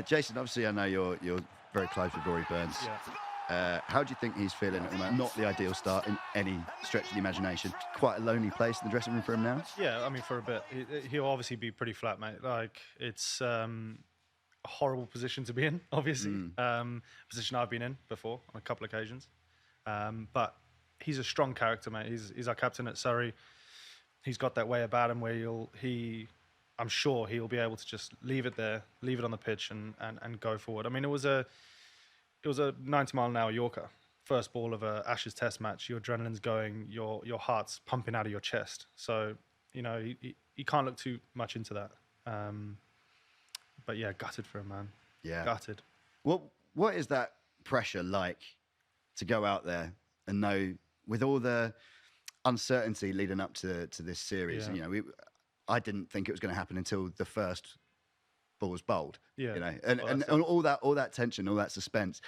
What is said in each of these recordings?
Jason, obviously, I know you're very close with Rory Burns. Yeah. How do you think he's feeling at the moment? Not the ideal start in any stretch of the imagination. Quite a lonely place in the dressing room for him now. Yeah, I mean, for a bit. He'll obviously be pretty flat, mate. Like, it's a horrible position to be in, obviously. Position I've been in before on a couple of occasions. But he's a strong character, mate. He's our captain at Surrey. He's got that way about him where I'm sure he'll be able to just leave it there, leave it on the pitch and go forward. I mean, it was a 90-mile-an-hour Yorker. First ball of a Ashes Test match, your adrenaline's going, your heart's pumping out of your chest. So, you know, you can't look too much into that. But yeah, gutted for him, man. Yeah. Gutted. What is that pressure like to go out there and know, with all the uncertainty leading up to this series, you know, I didn't think it was going to happen until the first ball was bowled. Yeah. You know, and all that tension, all that suspense.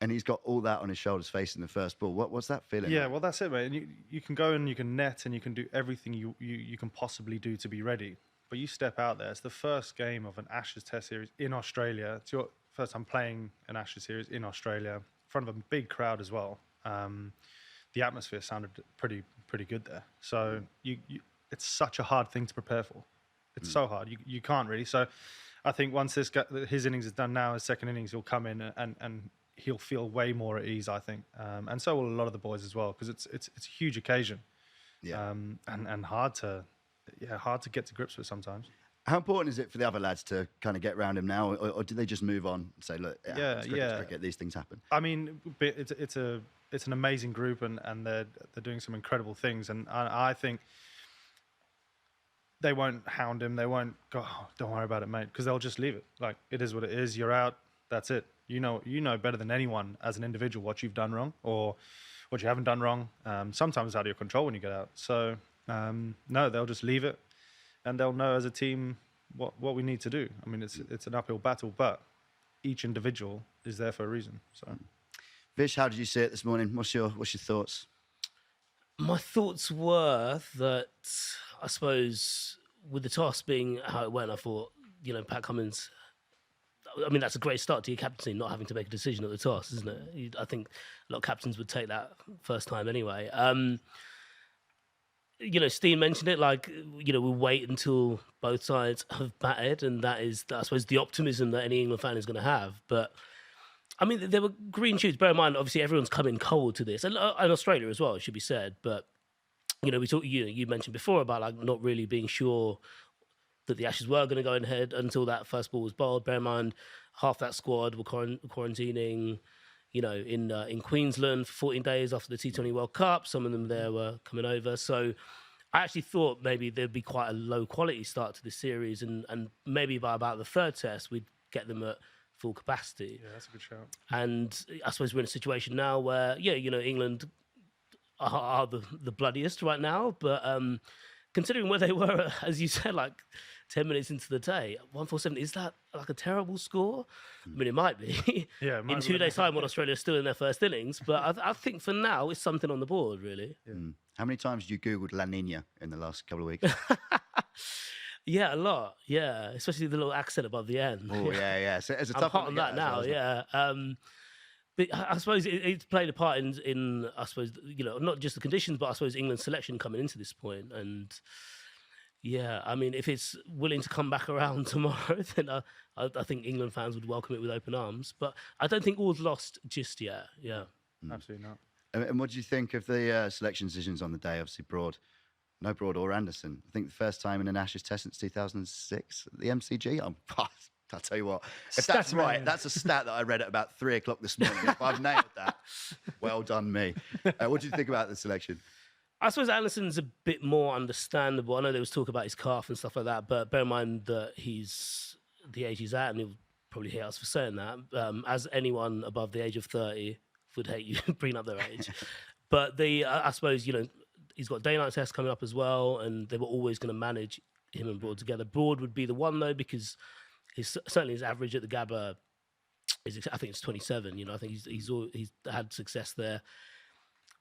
And he's got all that on his shoulders facing the first ball. What's that feeling? Yeah, like? Well, that's it, mate. And you can go and you can net and you can do everything you can possibly do to be ready. But you step out there. It's the first game of an Ashes Test series in Australia. It's your first time playing an Ashes series in Australia in front of a big crowd as well. The atmosphere sounded pretty good there. So it's such a hard thing to prepare for. It's so hard. You can't really. So I think once his innings is done now, his second innings, he'll come in and he'll feel way more at ease, I think. And so will a lot of the boys as well, because it's a huge occasion. Yeah. And hard to get to grips with sometimes. How important is it for the other lads to kind of get around him now, or do they just move on and say, look, it's cricket, these things happen? I mean, it's an amazing group, and they're doing some incredible things, and I think they won't hound him. They won't go, oh, don't worry about it, mate, because they'll just leave it. Like, it is what it is. You're out. That's it. You know better than anyone as an individual what you've done wrong or what you haven't done wrong. Sometimes it's out of your control when you get out. So no, they'll just leave it, and they'll know as a team what we need to do. I mean, it's an uphill battle, but each individual is there for a reason. So, Vish, how did you see it this morning? What's your thoughts? My thoughts were that, I suppose, with the toss being how it went, I thought, you know, Pat Cummins, I mean, that's a great start to your captaincy, not having to make a decision at the toss, isn't it? I think a lot of captains would take that first time anyway. You know, Steen mentioned it, like, you know, we'll wait until both sides have batted, and that is, I suppose, the optimism that any England fan is going to have. But, I mean, there were green shoots. Bear in mind, obviously, everyone's come in cold to this, and Australia as well, it should be said. But, you know, you mentioned before about, like, not really being sure that the Ashes were going to go ahead until that first ball was bowled. Bear in mind, half that squad were quarantining, you know, in Queensland for 14 days after the T20 World Cup. Some of them there were coming over. So I actually thought maybe there'd be quite a low-quality start to this series, and maybe by about the third test, we'd get them at full capacity. Yeah, that's a good shout. And I suppose we're in a situation now where, yeah, you know, England are the bloodiest right now, but considering where they were, as you said, like 10 minutes into the day, 147, is that like a terrible score? I mean, it might be. Yeah, in 2 days' time when Australia's still in their first innings, but I think for now it's something on the board, really. Yeah. How many times have you Googled La Nina in the last couple of weeks? Yeah, a lot. Yeah, especially the little accent above the end. Oh, yeah. So as a I'm tough hot one on to that get as now, well, isn't it? yeah. But I suppose it's played a part in, I suppose, you know, not just the conditions, but I suppose England's selection coming into this point. And yeah, I mean, if it's willing to come back around tomorrow, then I think England fans would welcome it with open arms. But I don't think all's lost just yet. Yeah. Absolutely not. And what do you think of the selection decisions on the day? Obviously, no Broad or Anderson. I think the first time in an Ashes Test since 2006 at the MCG. I'll tell you what, if that's right, that's a stat that I read at about 3 o'clock this morning. If I've nailed that, well done me. What do you think about the selection? I suppose Anderson's a bit more understandable. I know there was talk about his calf and stuff like that, but bear in mind that he's the age he's at, and he'll probably hate us for saying that. As anyone above the age of 30 would hate you bringing up their age. But I suppose, you know, he's got day-night tests coming up as well, and they were always going to manage him and Broad together. Broad would be the one, though, because certainly his average at the Gabba is, I think it's 27. You know, I think he's had success there.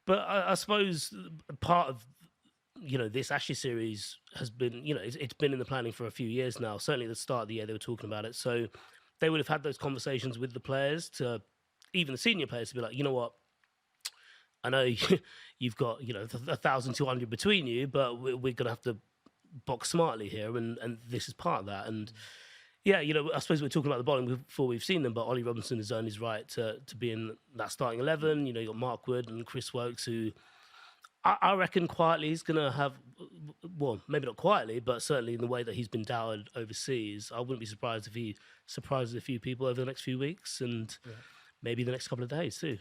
But I suppose part of, you know, this Ashes series has been, you know, it's been in the planning for a few years now. Certainly at the start of the year they were talking about it. So they would have had those conversations with the players, to even the senior players, to be like, you know what, I know you've got 1,200 between you, but we're going to have to box smartly here, and this is part of that. And yeah, I suppose we're talking about the bowling before we've seen them, but Ollie Robinson has earned his right to be in that starting 11. You got Mark Wood and Chris Wokes, who I reckon quietly he's going to have, well, maybe not quietly, but certainly in the way that he's been dowered overseas. I wouldn't be surprised if he surprises a few people over the next few weeks and maybe the next couple of days too.